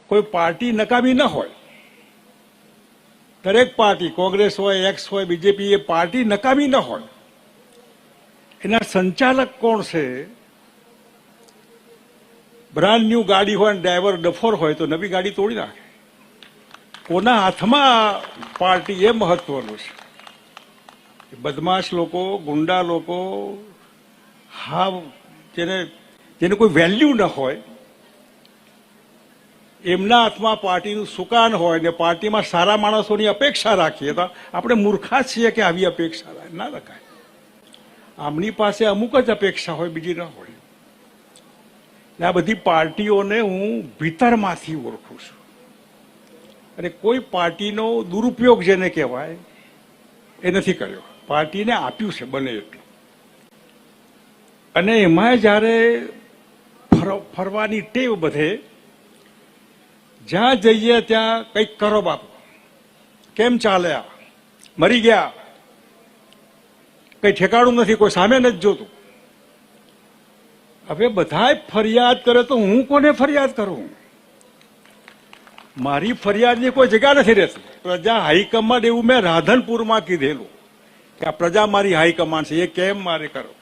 કોઈ પાર્ટી નકામી ન હોય. દરેક પાર્ટી, કોંગ્રેસ હોય, એક્સ હોય, બીજેપી, એ પાર્ટી નકામી ન હોય. એના સંચાલક કોણ છે? બ્રાન્ડ ન્યૂ ગાડી હોય, ડ્રાઈવર ડફોર હોય તો નવી ગાડી તોડી નાખે. કોના હાથમાં પાર્ટી, એ મહત્વનું છે. બદમાશ લોકો, ગુંડા લોકો, જેને કોઈ વેલ્યુ ન હોય, એમના હાથમાં પાર્ટીનું સુકાન હોય ને પાર્ટીમાં સારા માણસોની અપેક્ષા રાખીએ તો આપણે મૂર્ખા છીએ કે આવી અપેક્ષા ના રખાય. આમની પાસે અમુક જ અપેક્ષા હોય, બીજી ન હોય. આ બધી પાર્ટીઓને હું ભીતરમાંથી ઓળખું છું અને કોઈ પાર્ટીનો દુરુપયોગ જેને કહેવાય એ નથી કર્યો. પાર્ટીને આપ્યું છે બને એટલું. અને એમાં જયારે ફરવાની ટેવ બધે, જ્યાં જઈએ ત્યાં કંઈક કરો બાપુ, કેમ ચાલ્યા, મરી ગયા, કઈ ઠેકાણું નથી, કોઈ સામે નથી જોતું. હવે બધા ફરિયાદ કરે તો હું કોને ફરિયાદ કરું? મારી ફરિયાદની કોઈ જગ્યા નથી રહેતી. પ્રજા હાઈકમાન્ડ, એવું મેં રાધનપુરમાં કીધેલું કે આ પ્રજા મારી હાઈકમાન્ડ છે, એ કેમ મારે કરો?